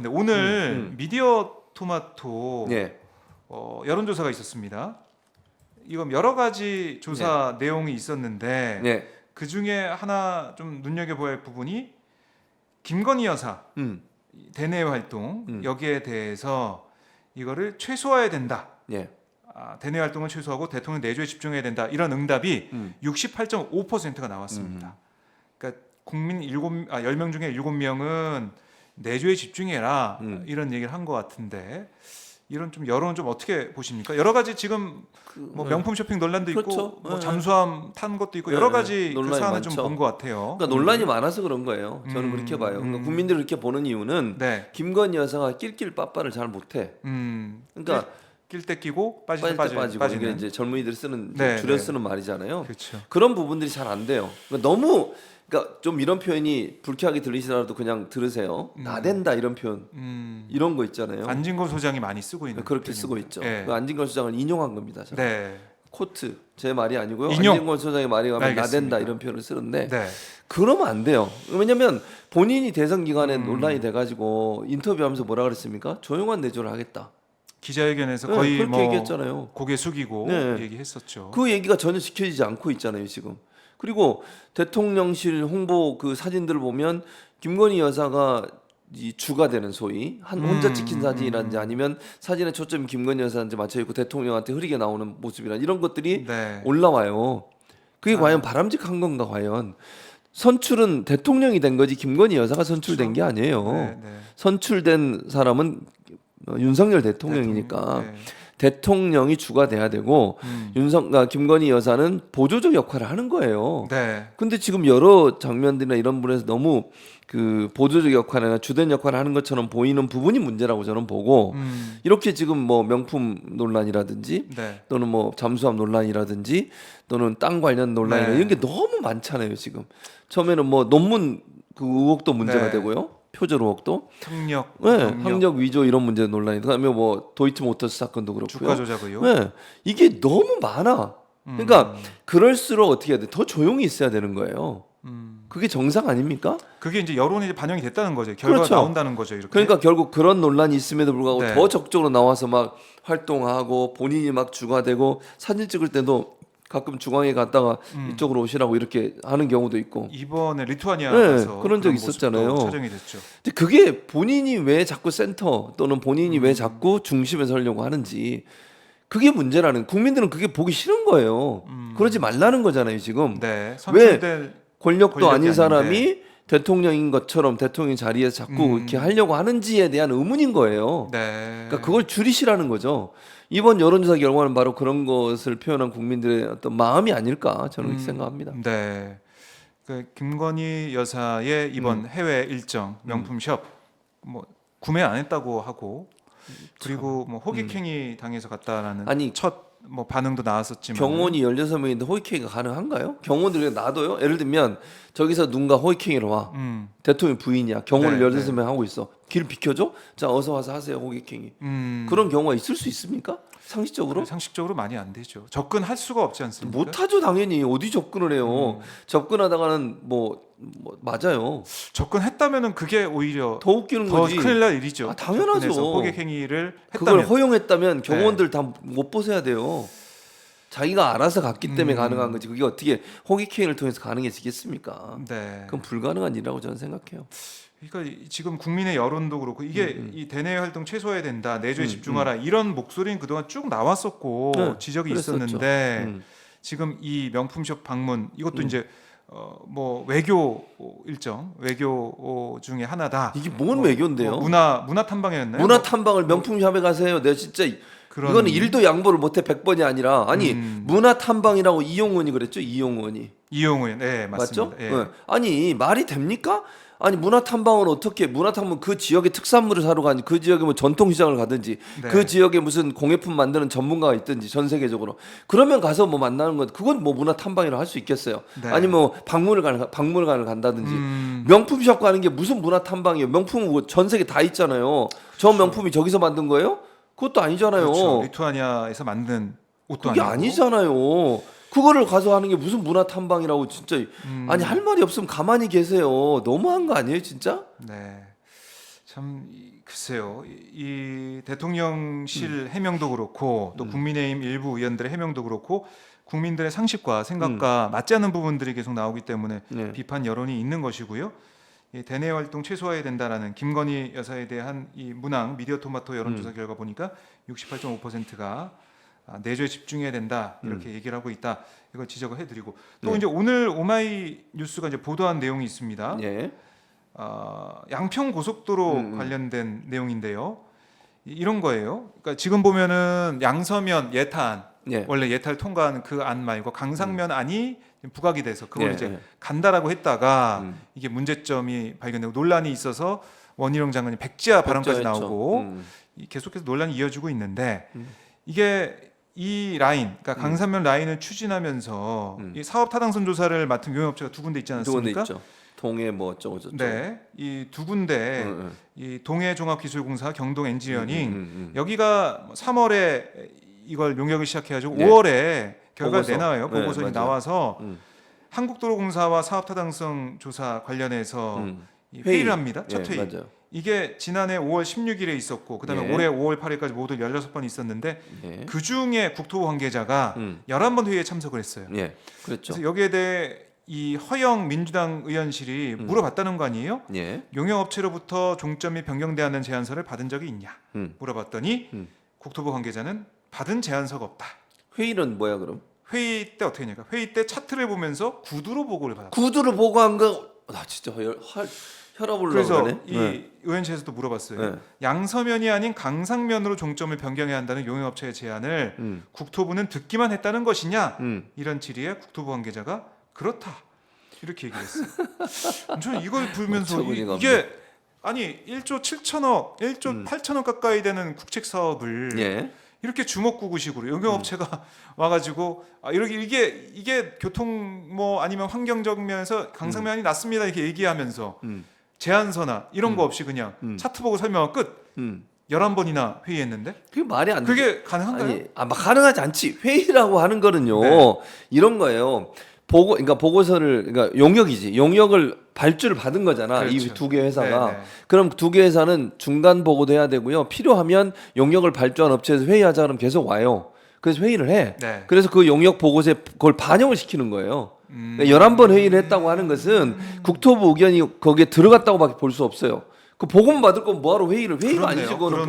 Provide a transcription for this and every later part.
같은데 오늘 미디어 토마토 예. 여론조사가 있었습니다. 이건 여러 가지 조사 내용이 있었는데 예. 그 중에 하나 좀 눈여겨봐야 할 부분이 김건희 여사 대내 활동 여기에 대해서 이거를 최소화해야 된다. 예. 대내 활동을 최소화하고 대통령 내조에 집중해야 된다. 이런 응답이 68.5%가 나왔습니다. 그러니까 국민 10명 중에 7명은 내조에 집중해라 이런 얘기를 한 것 같은데 이런 좀 여론은 좀 어떻게 보십니까? 여러 가지 지금 뭐 명품 쇼핑 논란도 그렇죠. 있고 뭐 잠수함 탄 것도 있고 여러 가지 그 사안을 좀 본 것 같아요. 그러니까 논란이 많아서 그런 거예요. 저는 그렇게 봐요. 그러니까 국민들이 그렇게 보는 이유는 네. 김건희 여사가 낄낄 빠빠를 잘 못해. 그러니까 낄 때 끼고 빠질 때 빠지고 이게 빠지는. 이제 젊은이들이 쓰는 네, 줄여 네. 쓰는 말이잖아요. 그렇죠. 그런 부분들이 잘 안 돼요. 그러니까 너무 그러니까 좀 이런 표현이 불쾌하게 들리시더라도 그냥 들으세요. 나댄다 이런 표현, 이런 거 있잖아요. 안진걸 소장이 많이 쓰고 있는 그렇게 표현입니다. 쓰고 있죠. 네. 그 안진걸 소장을 인용한 겁니다. 저는. 네. 코트 제 말이 아니고요. 인용. 안진걸 소장의 말이 가면 알겠습니다. 나댄다 이런 표현을 쓰는데 네. 그러면 안 돼요. 왜냐하면 본인이 대선 기간에 논란이 돼가지고 인터뷰하면서 뭐라 그랬습니까? 조용한 내조를 하겠다. 기자회견에서 네, 거의 그렇게 뭐 얘기했잖아요. 고개 숙이고 네. 얘기했었죠. 그 얘기가 전혀 지켜지지 않고 있잖아요 지금. 그리고 대통령실 홍보 그 사진들을 보면 김건희 여사가 이 주가 되는 소위 한 혼자 찍힌 사진이라든지 아니면 사진의 초점이 김건희 여사한테 맞춰 있고 대통령한테 흐리게 나오는 모습이나 이런 것들이 네. 올라와요. 그게 과연 바람직한 건가 과연? 선출은 대통령이 된 거지 김건희 여사가 선출된 게 아니에요. 네, 네. 선출된 사람은 윤석열 대통령이니까 네. 대통령이 주가 돼야 되고 김건희 여사는 보조적 역할을 하는 거예요. 네. 근데 지금 여러 장면들이나 이런 부분에서 너무 그 보조적 역할이나 주된 역할을 하는 것처럼 보이는 부분이 문제라고 저는 보고 이렇게 지금 뭐 명품 논란이라든지 네. 또는 뭐 잠수함 논란이라든지 또는 땅 관련 논란이나 네. 이런 게 너무 많잖아요 지금. 처음에는 뭐 논문 그 의혹도 문제가 네. 되고요. 표절 의혹도. 학력, 네, 경력, 학력 위조 이런 문제 논란이. 그다음에 뭐 도이치모터스 사건도 그렇고요. 주가 조작 의혹. 네, 이게 너무 많아. 그러니까 그럴수록 어떻게 해야 돼? 더 조용히 있어야 되는 거예요. 그게 정상 아닙니까? 그게 이제 여론이 이제 반영이 됐다는 거죠. 결과가 그렇죠. 나온다는 거죠. 이렇게. 그러니까 결국 그런 논란이 있음에도 불구하고 네. 더 적극적으로 나와서 막 활동하고 본인이 막 주가 되고 사진 찍을 때도 가끔 중앙에 갔다가 이쪽으로 오시라고 이렇게 하는 경우도 있고. 이번에 리투아니아에서 네, 그런 적 있었잖아요. 모습도 촬영이 됐죠. 근데 그게 본인이 왜 자꾸 센터 또는 본인이 왜 자꾸 중심에 서려고 하는지 그게 문제라는 국민들은 그게 보기 싫은 거예요. 그러지 말라는 거잖아요 지금. 네. 왜 선출될 권력도 권력이 아닌 사람이 아닌데. 대통령인 것처럼 대통령 자리에서 자꾸 이렇게 하려고 하는지에 대한 의문인 거예요. 네. 그러니까 그걸 줄이시라는 거죠. 이번 여론조사 결과는 바로 그런 것을 표현한 국민들의 어떤 마음이 아닐까 저는 그렇게 생각합니다. 네. 그 김건희 여사의 이번 해외 일정 명품숍 뭐 구매 안 했다고 하고 그리고 뭐 호객행위 당해서 갔다라는 아니, 첫 뭐 반응도 나왔었지만 경호원이 16명인데 호이킹이 가능한가요? 경호원들이 놔둬요? 예를 들면 저기서 누군가 호이킹이로 와. 대통령 부인이야. 경호를 네, 16명 하고 있어. 길 비켜줘? 자 어서 와서 하세요 호이킹이. 음, 그런 경우가 있을 수 있습니까? 상식적으로? 상식적으로 많이 안 되죠. 접근할 수가 없지 않습니까? 못하죠 당연히. 어디 접근을 해요. 접근하다가는 뭐 맞아요. 접근했다면은 그게 오히려 더 웃기는 더 거지. 큰일 날 일이죠. 아, 당연하죠. 접근해서 호객행위를 그걸 했다면 허용했다면 경호원들 다 못 벗어야 돼요. 자기가 알아서 갔기 때문에 가능한 거지. 그게 어떻게 호객행위를 통해서 가능해지겠습니까? 네. 그건 불가능한 일이라고 저는 생각해요. 그러니까 지금 국민의 여론도 그렇고 이게 이 대내 활동 최소화해야 된다, 내조에 집중하라 이런 목소리는 그동안 쭉 나왔었고 네, 지적이 그랬었죠. 있었는데 지금 이 명품숍 방문 이것도 이제 뭐 외교 일정 외교 중에 하나다. 이게 뭔 뭐, 외교인데요? 뭐 문화 탐방이었나요? 문화 탐방을 명품샵에 가서 해요. 내가 진짜 그런- 이거는 일도 양보를 못해 100번이 아니라 아니 문화 탐방이라고 이용원이 그랬죠. 이용원이 이용우의 네 맞습니다. 맞죠? 예. 네. 아니 말이 됩니까? 아니 문화 탐방은 어떻게 문화 탐방 그 지역의 특산물을 사러 가니 그 지역에 뭐 전통시장을 가든지 네. 그 지역에 무슨 공예품 만드는 전문가가 있든지 전 세계적으로 그러면 가서 뭐 만나는 건 그건 뭐 문화 탐방이라고 할 수 있겠어요. 네. 아니 뭐 박물관을 간다든지 명품샵 가는 게 무슨 문화 탐방이에요? 명품 뭐 전 세계 다 있잖아요. 저 명품이 저기서 만든 거예요? 그것도 아니잖아요. 그렇죠. 리투아니아에서 만든 옷도 그게 아니고. 아니잖아요. 그거를 가서 하는 게 무슨 문화 탐방이라고 진짜 아니 할 말이 없으면 가만히 계세요. 너무한 거 아니에요, 진짜? 네. 글쎄요. 이 대통령실 해명도 그렇고 또 국민의힘 일부 의원들의 해명도 그렇고 국민들의 상식과 생각과 맞지 않는 부분들이 계속 나오기 때문에 네. 비판 여론이 있는 것이고요. 이 대내 활동 최소화해야 된다라는 김건희 여사에 대한 이 문항 미디어 토마토 여론조사 결과 보니까 68.5%가 내조에 집중해야 된다 이렇게 얘기를 하고 있다. 이걸 지적을 해드리고 또 네. 이제 오늘 오마이 뉴스가 이제 보도한 내용이 있습니다. 예. 양평 고속도로 관련된 내용인데요. 이런 거예요. 그러니까 지금 보면은 양서면 예탄 예. 원래 예탄을 통과한 그 안 말고 강상면 안이 부각이 돼서 그걸 예, 이제 예. 간다라고 했다가 이게 문제점이 발견되고 논란이 있어서 원희룡 장관이 백지화 발언까지 백지화했죠. 나오고 계속해서 논란이 이어지고 있는데 이게 이 라인, 그러니까 강산면 라인을 추진하면서 이 사업 타당성 조사를 맡은 용역업체가 두 군데 있지 두 군데 않습니까? 있죠. 동해 뭐 어쩌고 저쩌고. 네, 이 두 군데 이 동해종합기술공사, 경동엔지니어링 음. 여기가 3월에 이걸 용역을 시작해가지고 네. 5월에 결과가 보고서. 내놔요. 네, 보고서가 맞아요. 나와서 한국도로공사와 사업 타당성 조사 관련해서 이 회의를 합니다. 첫 예, 회의. 맞아요. 이게 지난해 5월 16일에 있었고 그다음에 예. 올해 5월 8일까지 모두 16번 있었는데 예. 그 중에 국토부 관계자가 11번 회의에 참석을 했어요. 예. 그렇죠. 그래서 여기에 대해 이 허영 민주당 의원실이 물어봤다는 거 아니에요? 예. 용역업체로부터 종점이 변경되는 제안서를 받은 적이 있냐? 음. 물어봤더니 국토부 관계자는 받은 제안서가 없다. 회의는 뭐야 그럼? 회의 때 어떻게 했냐니까 회의 때 차트를 보면서 구두로 보고를 받았다. 구두를 보고한 거. 나 진짜 혈압 그래서 올라오네. 이 의원실에서도 물어봤어요. 네. 양서면이 아닌 강상면으로 종점을 변경해야 한다는 용역업체의 제안을 국토부는 듣기만 했다는 것이냐? 이런 질의에 국토부 관계자가 그렇다 이렇게 얘기를 했어요. 저는 이걸 보면서 어처구니가 이게 아니 1조 7천억, 1조 8천억 가까이 되는 국책 사업을 예. 이렇게 주먹구구식으로 용역업체가 와가지고 이렇게 이게 교통 뭐 아니면 환경적 면에서 강상면이 낫습니다 이렇게 얘기하면서 제안서나 이런 거 없이 그냥 차트 보고 설명하고 끝. 11번이나 회의했는데 그게 말이 안 돼. 그게 가능한가요? 아니, 가능하지 않지. 회의라고 하는 거는요. 네. 이런 거예요. 그러니까 보고서를, 그러니까 용역이지. 용역을 발주를 받은 거잖아. 이 그렇죠. 두 개 회사가. 네, 네. 그럼 두 개 회사는 중간 보고도 해야 되고요. 필요하면 용역을 발주한 업체에서 회의하자 그러면 계속 와요. 그래서 회의를 해. 네. 그래서 그 용역 보고서에 그걸 반영을 시키는 거예요. 11번 회의를 했다고 하는 것은 국토부 의견이 거기에 들어갔다고밖에 볼 수 없어요. 그 보고만 받을 건 뭐하러 회의를 아니지 그거는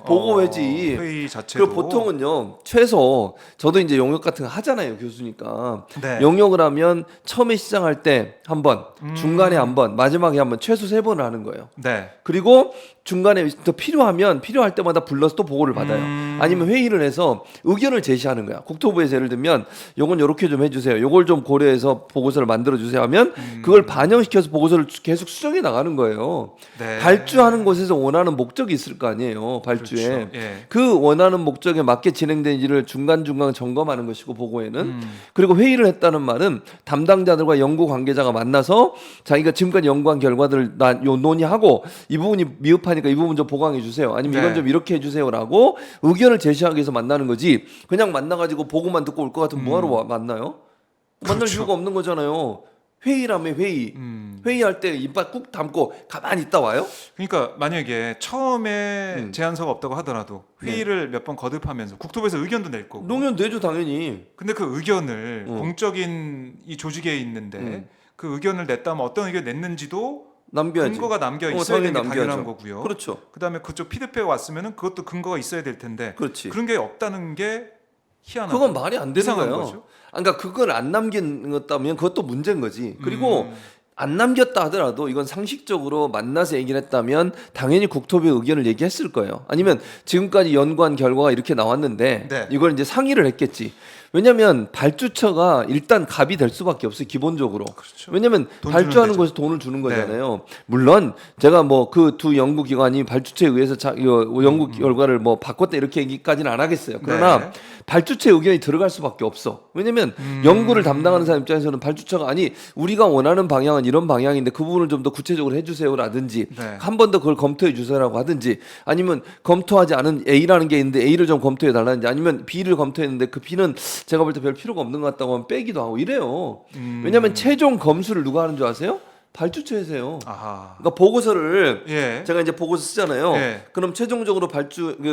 보고회지. 회의 자체도. 그리고 보통은요 최소 저도 이제 용역 같은 거 하잖아요 교수니까. 네. 용역을 하면 처음에 시작할 때 한 번, 중간에 한 번, 마지막에 한 번 최소 3번을 하는 거예요. 네. 그리고 중간에 더 필요할 때마다 불러서 또 보고를 받아요. 아니면 회의를 해서 의견을 제시하는 거야. 국토부에서 예를 들면 요건 요렇게 좀 해주세요. 요걸 좀 고려해서 보고서를 만들어 주세요 하면 그걸 반영시켜서 보고서를 계속 수정해 나가는 거예요. 네. 발주하는 곳에서 원하는 목적이 있을 거 아니에요. 발주에. 그렇죠. 예. 그 원하는 목적에 맞게 진행되는지를 중간중간 점검하는 것이고 보고에는. 그리고 회의를 했다는 말은 담당자들과 연구 관계자가 만나서 자기가 지금까지 연구한 결과들을 논의하고 이 부분이 미흡하니까 이 부분 좀 보강해 주세요. 아니면 이건 네. 좀 이렇게 해주세요라고 의견을 제시하기 위해서 만나는 거지. 그냥 만나가지고 보고만 듣고 올 것 같으면 뭐하러 만나요? 만날 그렇죠. 이유가 없는 거잖아요. 회의라며 회의. 회의할 때 이빨 꾹 담고 가만히 있다 와요? 그러니까 만약에 처음에 제안서가 없다고 하더라도 회의를 몇 번 거듭하면서 국토부에서 의견도 낼 거고. 노면 되죠 당연히. 근데 그 의견을 공적인 이 조직에 있는데 그 의견을 냈다면 어떤 의견 냈는지도 남겨야지. 근거가 남겨 있어야 당연히 되는 게 당연한 남겨야죠. 거고요. 그렇죠. 그다음에 그쪽 피드백 왔으면은 그것도 근거가 있어야 될 텐데 그렇지. 그런 게 없다는 게 희한하다. 그건 말이 안 되는 이상한 거예요. 거죠. 그러니까 그걸 안 남겼다면 그것도 문제인 거지. 그리고 안 남겼다 하더라도 이건 상식적으로 만나서 얘기를 했다면 당연히 국토부의 의견을 얘기했을 거예요. 아니면 지금까지 연구한 결과가 이렇게 나왔는데 네. 이걸 이제 상의를 했겠지. 왜냐하면 발주처가 일단 갑이 될 수밖에 없어요. 기본적으로. 그렇죠. 왜냐하면 돈 발주하는 주는 곳에서 돈을 주는 거잖아요. 물론 제가 뭐 그 두 연구기관이 발주처에 의해서 연구 결과를 뭐 바꿨다 이렇게 얘기까지는 안 하겠어요. 그러나 네. 발주처 의견이 들어갈 수밖에 없어. 왜냐면 연구를 담당하는 사람 입장에서는 발주처가 아니 우리가 원하는 방향은 이런 방향인데 그 부분을 좀 더 구체적으로 해주세요라든지 네. 한 번 더 그걸 검토해 주세요라고 하든지 아니면 검토하지 않은 A라는 게 있는데 A를 좀 검토해 달라든지 아니면 B를 검토했는데 그 B는 제가 볼 때 별 필요가 없는 것 같다고 하면 빼기도 하고 이래요. 왜냐하면 최종 검수를 누가 하는 줄 아세요? 발주처에서요. 아하. 그러니까 보고서를 예. 제가 이제 보고서 쓰잖아요. 예. 그럼 최종적으로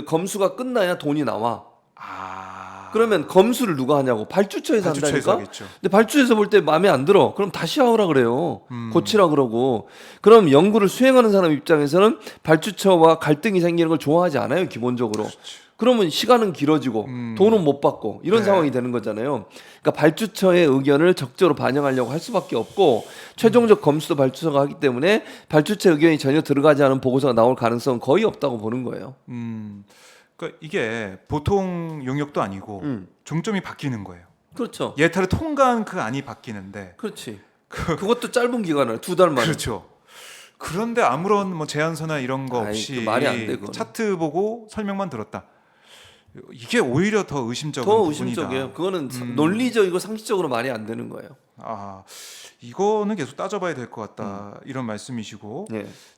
검수가 끝나야 돈이 나와. 아. 그러면 검수를 누가 하냐고 발주처에서 발주처에서 한다니까. 하겠죠. 근데 발주처에서 볼 때 마음에 안 들어. 그럼 다시 하라 그래요. 음. 고치라 그러고. 그럼 연구를 수행하는 사람 입장에서는 발주처와 갈등이 생기는 걸 좋아하지 않아요, 기본적으로. 그렇죠. 그러면 시간은 길어지고 돈은 못 받고 이런 네. 상황이 되는 거잖아요. 그러니까 발주처의 의견을 적절히 반영하려고 할 수밖에 없고 최종적 검수도 발주처가 하기 때문에 발주처 의견이 전혀 들어가지 않은 보고서가 나올 가능성은 거의 없다고 보는 거예요. 그러니까 이게 보통 용역도 아니고 음. 종점이 바뀌는 거예요. 그렇죠. 예타를 통과한 그 안이 바뀌는데 그렇지. 그것도 짧은 기간을 2달 만에. 그렇죠. 그런데 아무런 뭐 제안서나 이런 거 아이, 없이 그 말이 안 돼, 그거는. 차트 보고 설명만 들었다. 이게 오히려 더 의심적인 더 부분이다. 의심적이에요. 그거는 논리적이고 상식적으로 말이 안 되는 거예요. 아, 이거는 계속 따져봐야 될 것 같다. 이런 말씀이시고 예.